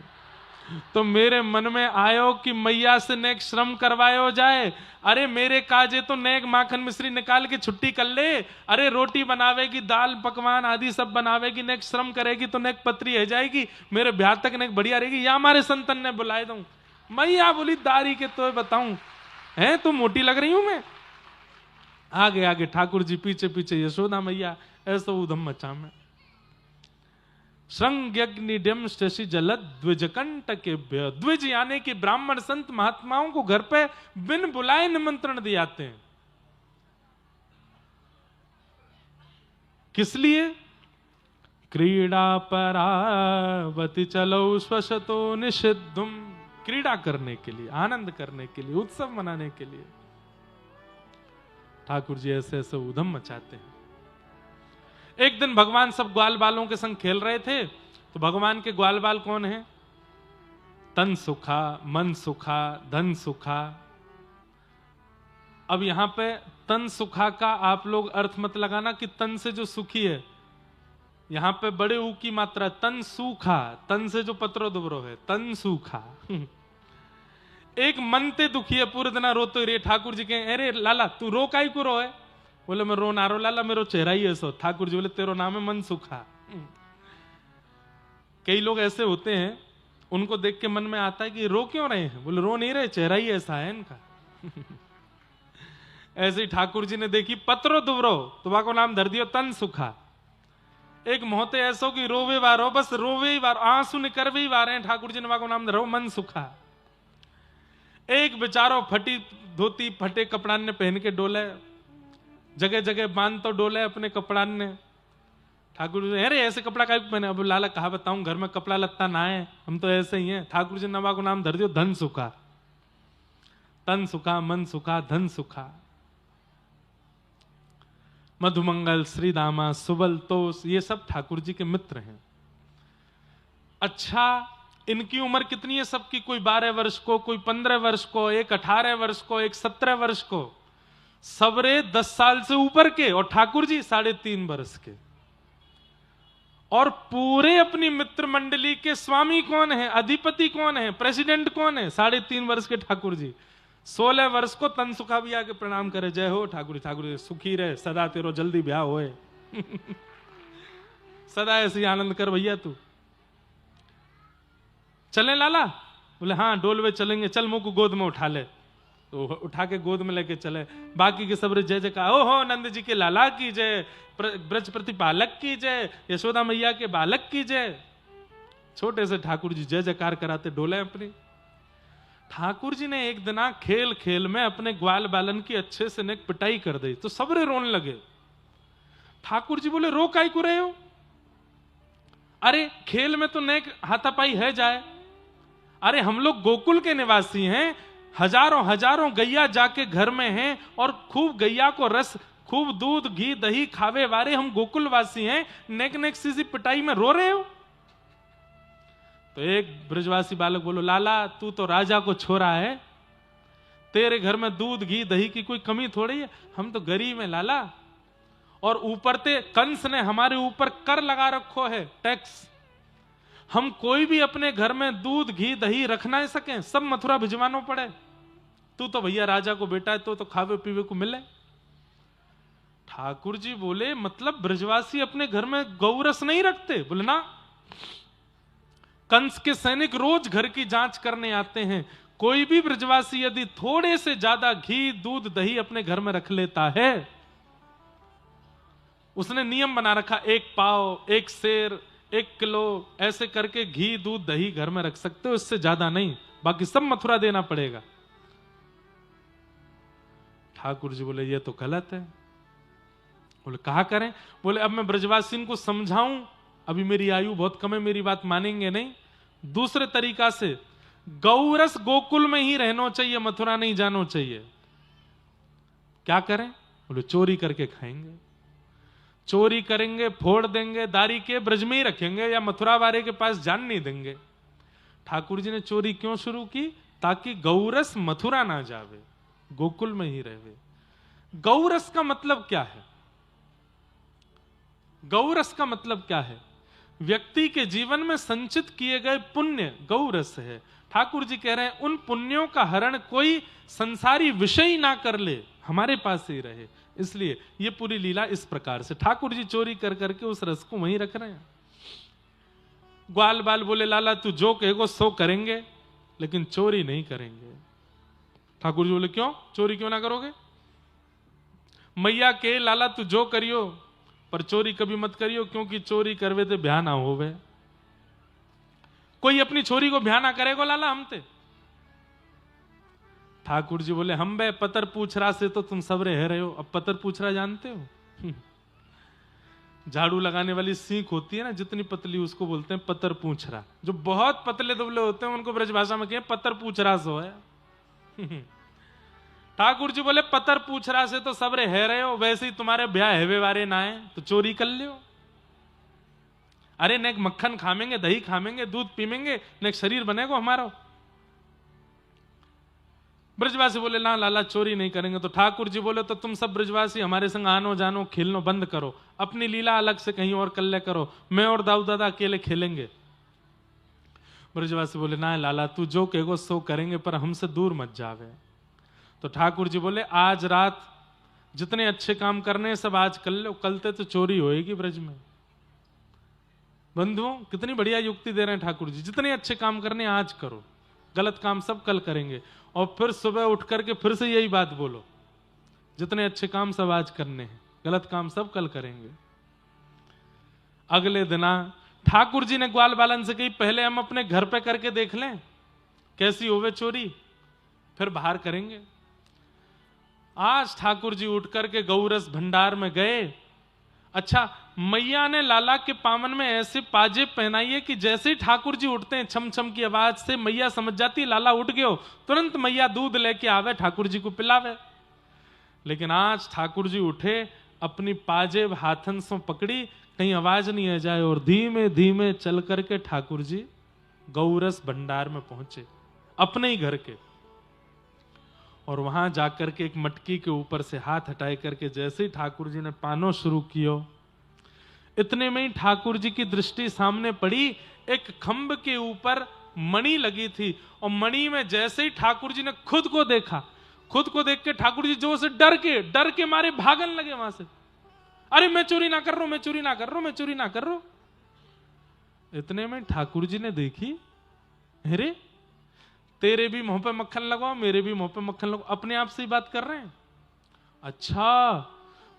तो मेरे मन में आयो कि मैया से नेक श्रम करवायो जाए। अरे मेरे काजे तो नेक माखन मिश्री निकाल के छुट्टी कर ले। अरे रोटी बनावेगी, दाल पकवान आदि सब बनावेगी, नेक श्रम करेगी तो नेक पत्री है जाएगी, मेरे ब्याह तक नेक बढ़िया रहेगी, या हमारे संतन ने बुलाए दूं। मैया बोली दारी के तो बताऊं है, तो मोटी लग रही हूं मैं। आगे आगे ठाकुर जी, पीछे पीछे यशोदा मैया, ऐसा उधम मचा में। श्रृंग्यग्निड्यम शशि जलद द्विजकंठ के, द्विज यानी कि ब्राह्मण संत महात्माओं को घर पे बिन बुलाए निमंत्रण दिए आते हैं। किस लिए? क्रीड़ा परावति चलो स्वशतो निषिद्धुम, क्रीड़ा करने के लिए, आनंद करने के लिए, उत्सव मनाने के लिए ठाकुर जी ऐसे ऐसे उधम मचाते हैं। एक दिन भगवान सब ग्वाल बालों के संग खेल रहे थे, तो भगवान के ग्वाल बाल कौन है? तन सुखा, मन सुखा, धन सुखा। अब यहां पे तन सुखा का आप लोग अर्थ मत लगाना कि तन से जो सुखी है, यहां पे बड़े ऊ की मात्रा, तन सूखा, तन से जो पत्रो दुबरो है, तन सूखा। एक मन ते दुखी है, पूरे दिन रोते रे। ठाकुर जी कहे, अरे लाला तू रो काई को रो है? बोले मैं रो ना रो लाला, मेरो चेहरा ही ऐसा। ठाकुर जी बोले तेरो नाम है मन सुखा। कई लोग ऐसे होते हैं, उनको देख के मन में आता है कि रो क्यों रहे हैं? बोले रो नहीं रहे, चेहरा ही ऐसा है इनका। ऐसे ही ठाकुर जी ने देखी पत्रो दुबरो, तुम्हारा को नाम धर दियो तन सुखा। एक मोहते ऐसो कि रोवे वारो, बस रोवे ही वारो, आंसू निकरवे ही वारे हैं, ठाकुर जी ने को नाम धरो मन सुखा। एक बेचारो फटी धोती फटे कपड़ा ने पहन के डोले, जगह जगह बांध तो डोले अपने कपड़ा ने। ठाकुर जी अरे ऐसे कपड़ा का पहने? अब लाला कहा बताऊं, घर में कपड़ा लत्ता ना है, हम तो ऐसे ही हैं। ठाकुर जी नवा को नाम धर दियो धन सुखा। तन सुखा, मन सुखा, धन सुखा। मधुमंगल, श्रीदामा, सुबल, तोष, ये सब ठाकुर जी के मित्र हैं। अच्छा इनकी उम्र कितनी है सबकी? कोई 12 वर्ष को, कोई 15 वर्ष को, एक 18 वर्ष को, एक 17 वर्ष को, सबरे 10 साल से ऊपर के, और ठाकुर जी 3.5 वर्ष के। और पूरे अपनी मित्र मंडली के स्वामी कौन है, अधिपति कौन है, प्रेसिडेंट कौन है? 3.5 वर्ष के ठाकुर जी। 16 वर्ष को तन सुखा भी आके प्रणाम करे, जय हो ठाकुर जी, ठाकुर जी सुखी रहे, सदा तेरो जल्दी ब्याह होए। सदा ऐसे आनंद कर भैया तू। चले लाला? बोले हाँ डोलवे चलेंगे, चल मुझको गोद में उठा ले। तो उठा के गोद में लेके चले। बाकी के सबरे जय जयकार, ओ हो नंद जी के लाला की जय, ब्रज प्रतिपालक की जय, यशोदा मैया के बालक की जय। छोटे से ठाकुर जी जय जयकार कराते डोले अपनी। ठाकुर जी ने एक दिन खेल खेल में अपने ग्वाल बालन की अच्छे से नेक पिटाई कर दी, तो सबरे रोने लगे। ठाकुर जी बोले रो काई को रहे हो? अरे खेल में तो नेक हाथापाई है जाए। अरे हम लोग गोकुल के निवासी हैं, हजारों हजारों गैया जाके घर में हैं, और खूब गैया को रस, खूब दूध घी दही खावे वाले हम गोकुलवासी हैं, नेक नेक सी पिटाई में रो रहे हो? तो एक ब्रजवासी बालक बोलो, लाला तू तो राजा को छोरा है, तेरे घर में दूध घी दही की कोई कमी थोड़ी है, हम तो गरीब हैं लाला। और ऊपर ते कंस ने हमारे ऊपर कर लगा रखो है, टैक्स। हम कोई भी अपने घर में दूध घी दही रख ना सके, सब मथुरा भिजवाना पड़े। तू तो भैया राजा को बेटा है, तो खावे पीवे को मिले। ठाकुर जी बोले मतलब ब्रजवासी अपने घर में गौरस नहीं रखते? बोले ना, कंस के सैनिक रोज घर की जांच करने आते हैं। कोई भी ब्रजवासी यदि थोड़े से ज्यादा घी दूध दही अपने घर में रख लेता है, उसने नियम बना रखा, 1 पाव 1 सेर 1 किलो ऐसे करके घी दूध दही घर में रख सकते हो, इससे ज्यादा नहीं, बाकी सब मथुरा देना पड़ेगा। ठाकुर जी बोले ये तो गलत है। बोले कहा करें? बोले अब मैं ब्रजवासियों को समझाऊं, अभी मेरी आयु बहुत कम है, मेरी बात मानेंगे नहीं। दूसरे तरीका से गौरस गोकुल में ही रहना चाहिए, मथुरा नहीं जाना चाहिए। क्या करें? बोले चोरी करके खाएंगे, चोरी करेंगे, फोड़ देंगे, दारी के ब्रज में ही रखेंगे या मथुरा वाले के पास जान नहीं देंगे। ठाकुर जी ने चोरी क्यों शुरू की? ताकि गौरस मथुरा ना जावे, गोकुल में ही रहे। गौरस का मतलब क्या है? गौरस का मतलब क्या है? व्यक्ति के जीवन में संचित किए गए पुण्य गौरस है। ठाकुर जी कह रहे हैं उन पुण्यों का हरण कोई संसारी विषय ना कर ले, हमारे पास ही रहे। इसलिए ये पूरी लीला इस प्रकार से ठाकुर जी चोरी कर करके उस रस को वहीं रख रहे हैं। ग्वाल बाल बोले लाला तू जो कहेगो सो करेंगे, लेकिन चोरी नहीं करेंगे। ठाकुर जी बोले क्यों? चोरी क्यों ना करोगे? मैया के लाला तू जो करियो, पर चोरी कभी मत करियो, क्योंकि चोरी करवे ते ब्याह ना होवे। कोई अपनी छोरी को ब्याह ना करेगो लाला हमते। ठाकुर जी बोले हम बे पतर पूछ रहा से तो तुम सबरे है रहे हो। अब पतर पूछ रहा जानते हो? झाड़ू लगाने वाली सीख होती है ना, जितनी पतली उसको बोलते हैं पतर पूछ रहा। जो बहुत पतले दुबले होते हैं उनको ब्रजभाषा में कहें पतर पूछ रहा सो है। ठाकुर जी बोले पतर पूछ रहा से तो सबरे है रहे हो, वैसे ही तुम्हारे ब्याह हेवे वारे ना है तो चोरी कर लियो। अरे नेक मक्खन खामेंगे, दही खामेंगे, दूध पीमेंगे, नेक शरीर बनेगा हमारा। ब्रजवासी बोले ना लाला चोरी नहीं करेंगे। तो ठाकुर जी बोले तो तुम सब ब्रजवासी हमारे संग आनो जानो खेलनो बंद करो, अपनी लीला अलग से कहीं और कल्ले करो, मैं और दाऊ दादा अकेले खेलेंगे। ब्रजवासी बोले ना लाला तू जो कहेगो सो करेंगे, पर हमसे दूर मत जावे। तो ठाकुर जी बोले आज रात जितने अच्छे काम करने सब आज कर लो, कलते तो चोरी होएगी ब्रज में। बंधुओं कितनी बढ़िया युक्ति दे रहे हैं ठाकुर जी, जितने अच्छे काम करने आज करो, गलत काम सब कल करेंगे। और फिर सुबह उठ करके फिर से यही बात बोलो, जितने अच्छे काम सब आज करने हैं, गलत काम सब कल करेंगे। अगले दिना ठाकुर जी ने ग्वाल बालन से कही पहले हम अपने घर पे करके देख लें कैसी होवे चोरी, फिर बाहर करेंगे। आज ठाकुर जी उठ करके गौरस भंडार में गए। अच्छा मैया ने लाला के पामन में ऐसे पाजे पहनाइए कि जैसे ही ठाकुर जी उठते हैं छम छम की आवाज से मैया समझ जाती लाला उठ गयो, तुरंत मैया दूध लेके आवे ठाकुर जी को पिलावे। लेकिन आज ठाकुर जी उठे, अपनी पाजेब हाथन से पकड़ी, कहीं आवाज नहीं आ जाए, और धीमे धीमे चल करके ठाकुर जी गौरस भंडार में पहुंचे अपने ही घर के। और वहां जाकर के एक मटकी के ऊपर से हाथ हटाए करके जैसे ही ठाकुर जी ने पानो शुरू कियो, इतने में ही ठाकुर जी की दृष्टि सामने पड़ी, एक खंभ के ऊपर मणि लगी थी, और मणि में जैसे ही ठाकुर जी ने खुद को देखा, खुद को देख के ठाकुर जी जो से डर के मारे भागन लगे वहां से। अरे मैं चोरी ना कर रहा हूं, मैं चोरी ना कर रहा हूं, मैं चोरी ना कर रहा हूं। इतने में ठाकुर जी ने देखी, अरे तेरे भी मुंह पे मक्खन लगाओ, मेरे भी मुंह पे मक्खन लगाओ, अपने आप से ही बात कर रहे हैं। अच्छा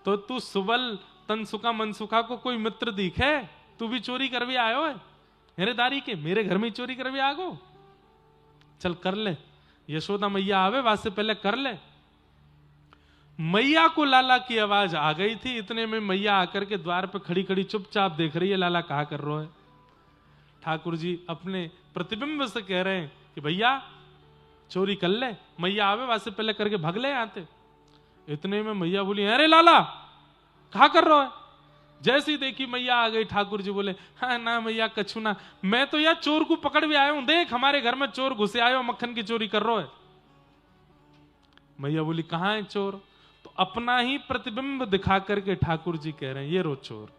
तो तू सुबल तनसुखा मनसुखा को कोई मित्र दिखे, तू भी चोरी कर भी आयो है मेरे दारी के, मेरे घर में ही चोरी कर भी आगो, चल कर ले। यशोदा मैया आवे वासे पहले कर ले। मैया को लाला की आवाज आ गई थी, इतने में मैया आकर के द्वार पे खड़ी खड़ी चुपचाप देख रही है लाला कहा कर रहा है। ठाकुर जी अपने प्रतिबिंब से कह रहे हैं कि भैया चोरी कर ले, मैया आवे वासे पहले करके भाग ले आते। इतने में मैया बोली अरे लाला कहा कर रहा है। जैसे ही देखी मैया आ गई, ठाकुर जी बोले हाँ ना मैया कछु ना, मैं तो यार चोर को पकड़ भी आया हूं, देख हमारे घर में चोर घुसे आयो, मक्खन की चोरी कर रहा है। मैया बोली कहां है चोर? तो अपना ही प्रतिबिंब दिखा करके ठाकुर जी कह रहे हैं ये रो चोर।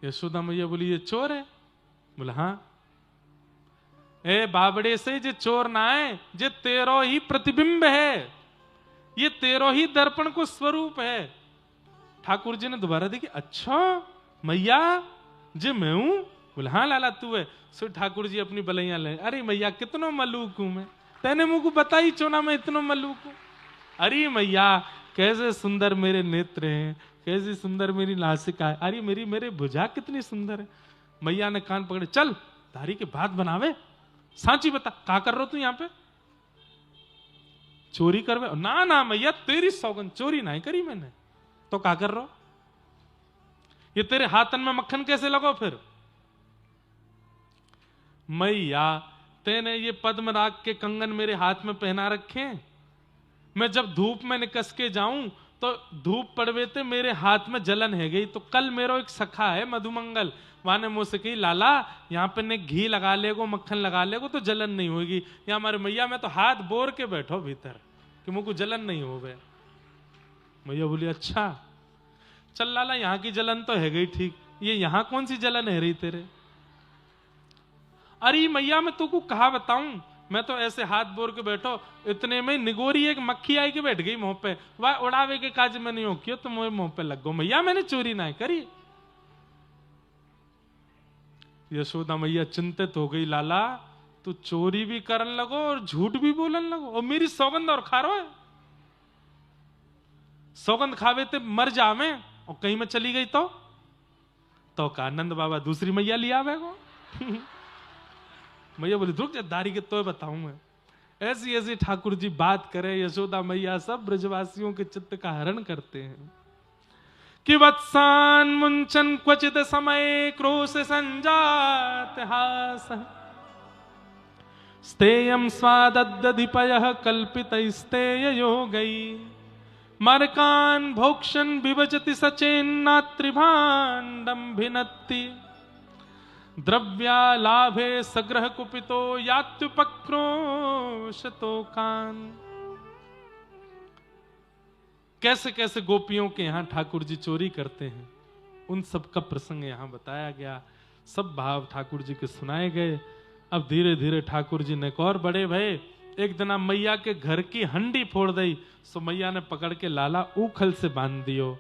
यशोदा मैया बोली ये चोर है? बोला हाँ। ए बाबड़े से जे चोर ना है, जे तेरो ही प्रतिबिंब है, ये तेरो ही दर्पण को स्वरूप है। ठाकुर जी ने दोबारा देखी, अच्छा मैया जे मैं हूं? बोला हाँ लाला तू है। सो ठाकुर जी अपनी बलैया ले, अरे मैया कितनो मलूक हूं मैं, तेने मुझको बताई चोना मैं इतनो मलूक हूं। अरे मैया कैसे सुंदर मेरे नेत्र हैं, कैसी सुंदर मेरी नासिका है, अरे मेरे भुजा कितनी सुंदर है। मैया ने कान पकड़े, चल धारी के बात बनावे, सांची बता कहा कर रहा तू यहां पे? चोरी करवे? ना ना मैया तेरी सौगंध, चोरी नहीं करी मैंने। तो क्या कर रहो? ये तेरे हाथन में मक्खन कैसे लगो फिर? मैया तेने ये पद्मराग के कंगन मेरे हाथ में पहना रखे, मैं जब धूप में निकस के जाऊं तो धूप पड़वे ते मेरे हाथ में जलन है गई। तो कल मेरा एक सखा है मधुमंगल, वाने मुझसे कही लाला यहाँ पे ने घी लगा लेगो, मक्खन लगा लेगो तो जलन नहीं होगी। या हमारे मैया मैं तो हाथ बोर के बैठो भीतर कि मुझको जलन नहीं हो गए। मैया बोली अच्छा चल लाला, यहाँ की जलन तो है गई ठीक, ये यहाँ कौन सी जलन है रही तेरे? अरे मैया मैं तुमको कहा बताऊं, मैं तो ऐसे हाथ बोर के बैठो, इतने में निगोरी एक मक्खी आई के बैठ गई मुंह पे, वह उड़ावे के काज में नहीं हो क्यों तो मुझे मुंह पे लग गो। मैया मैंने चोरी ना करी। यशोदा मैया चिंतित हो गई, लाला तू चोरी भी करन लगो और झूठ भी बोलन लगो, और मेरी सौगंध और खा रहा है। सौगंध खावे ते मर जावे और कहीं में चली गई तो का आनंद बाबा दूसरी मैया लिया आवेगो। मैया बोली रुक जा दारी के तो बताऊं मैं। ऐसी ऐसी ठाकुर जी बात करे, यशोदा मैया सब ब्रजवासियों के चित्त का हरण करते हैं कि वत्सान मुंचन क्वचित समय क्रोश संजात हास स्तेयम स्वादद्दधिपयः कल्पित स्तेय योगई मरकान भोक्षण विभजति सचेन्नात्रिभाण्डं भिनत्ति द्रव्या लाभे सग्रह कुपितो यात्युपक्रोशतो कान। कैसे कैसे गोपियों के यहां ठाकुर जी चोरी करते हैं, उन सब का प्रसंग यहां बताया गया। सब भाव ठाकुर जी के सुनाए गए। अब धीरे धीरे ठाकुर जी ने और बड़े भय। एक दिन मैया के घर की हंडी फोड़ दी, सो मैया ने पकड़ के लाला उखल से बांध दियो।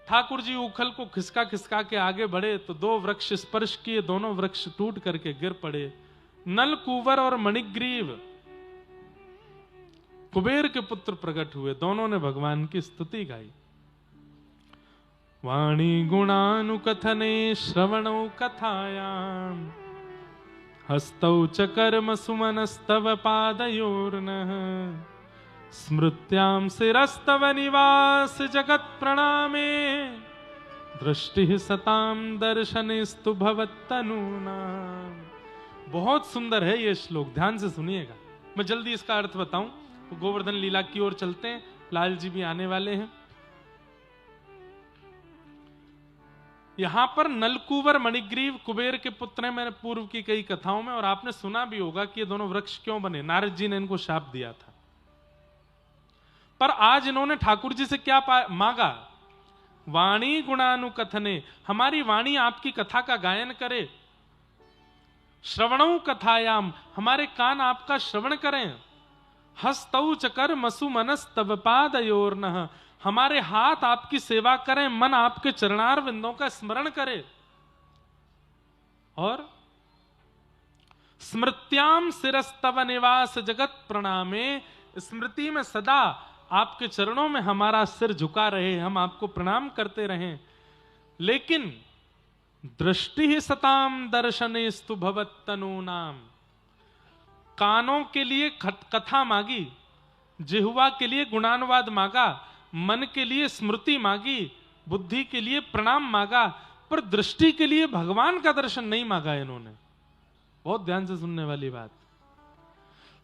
ठाकुर जी उखल को खिसका खिसका के आगे बढ़े तो दो वृक्ष स्पर्श किए, दोनों वृक्ष टूट करके गिर पड़े। नल कुंवर और मणिग्रीव कुबेर के पुत्र प्रकट हुए, दोनों ने भगवान की स्तुति गाई। वाणी गुणानुकथने श्रवणौ कथायाम हस्तौ च कर्म सुमनस्तव पादयोर्नः स्मृत्याम शिरस्तव निवास जगत प्रणामे दृष्टि सताम दर्शनेस्तु भवत्तनूना। बहुत सुंदर है ये श्लोक, ध्यान से सुनिएगा। मैं जल्दी इसका अर्थ बताऊं तो गोवर्धन लीला की ओर चलते हैं, लाल जी भी आने वाले हैं। यहां पर नलकुवर मणिग्रीव कुबेर के पुत्र हैं, मैंने पूर्व की कई कथाओं में, और आपने सुना भी होगा कि ये दोनों वृक्ष क्यों बने। नारद जी ने इनको शाप दिया था। पर आज इन्होंने ठाकुर जी से क्या मांगा? वाणी गुणानुकथने, हमारी वाणी आपकी कथा का गायन करे। श्रवणौ कथायाम, हमारे कान आपका श्रवण करें। हस्तौ चकर मसु मनस तव पादयोर्नः, हमारे हाथ आपकी सेवा करें, मन आपके चरणार विंदों का स्मरण करे। और स्मृत्याम शिरस्तव निवास जगत प्रणामे, स्मृति में सदा आपके चरणों में हमारा सिर झुका रहे, हम आपको प्रणाम करते रहें। लेकिन दृष्टि ही सताम दर्शनेस्तु भवत्तनूनाम, कानों के लिए कथा मांगी, जिह्वा के लिए गुणानुवाद मांगा, मन के लिए स्मृति मांगी, बुद्धि के लिए प्रणाम मांगा, पर दृष्टि के लिए भगवान का दर्शन नहीं मांगा इन्होंने। बहुत ध्यान से सुनने वाली बात।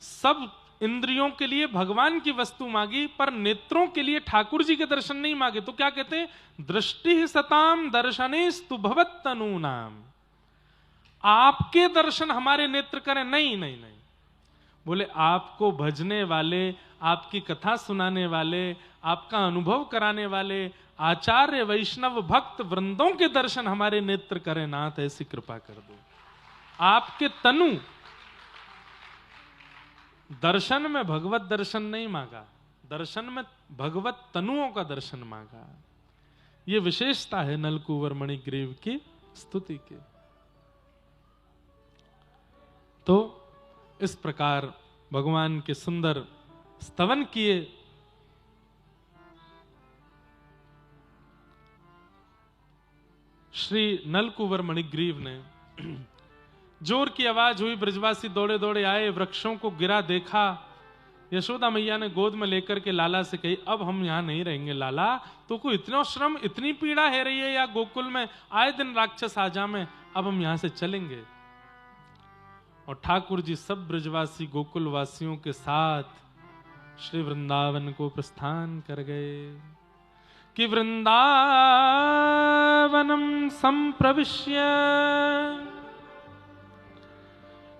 सब इंद्रियों के लिए भगवान की वस्तु मांगी, पर नेत्रों के लिए ठाकुर जी के दर्शन नहीं मांगे। तो क्या कहते हैं? दृष्टि सताम दर्शनेस्तु भवत्तनूनाम, आपके दर्शन हमारे नेत्र करें। नहीं नहीं नहीं, बोले आपको भजने वाले, आपकी कथा सुनाने वाले, आपका अनुभव कराने वाले आचार्य वैष्णव भक्त वृंदों के दर्शन हमारे नेत्र करें नाथ, ऐसी कृपा कर दो। आपके तनु दर्शन में भगवत दर्शन नहीं मांगा, दर्शन में भगवत तनुओं का दर्शन मांगा। यह विशेषता है नलकुवर मणिग्रीव की स्तुति के। तो इस प्रकार भगवान के सुंदर स्तवन किए। श्री नलकुवर मणिग्रीव ने जोर की आवाज हुई, ब्रजवासी दौड़े दौड़े आए, वृक्षों को गिरा देखा, यशोदा मैया ने गोद में लेकर के लाला से कही, अब हम यहाँ नहीं रहेंगे लाला, तो कोई इतना श्रम इतनी पीड़ा है रही है या गोकुल में आए दिन राक्षस आजा में, अब हम यहाँ से चलेंगे। और ठाकुर जी सब ब्रजवासी गोकुल वासियों के साथ श्री वृंदावन को प्रस्थान कर गए कि वृंदावनम संप्रविश्य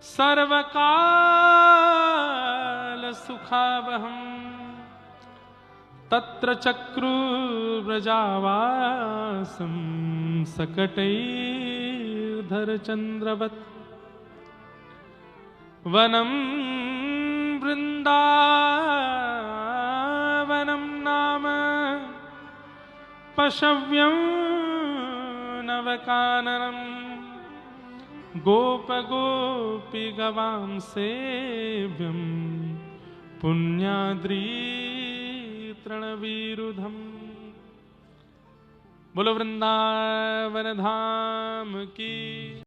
सर्वकाल सुखावहम तत्र चक्रु व्रजावासम सकटैर्धर चंद्रवत् वनम वृंदावनम नाम पशव्यं नवकाननम गोप गोपी गवां सेव्यं पुण्याद्री तृणवीरुधम। बोलो वृंदावन धाम की।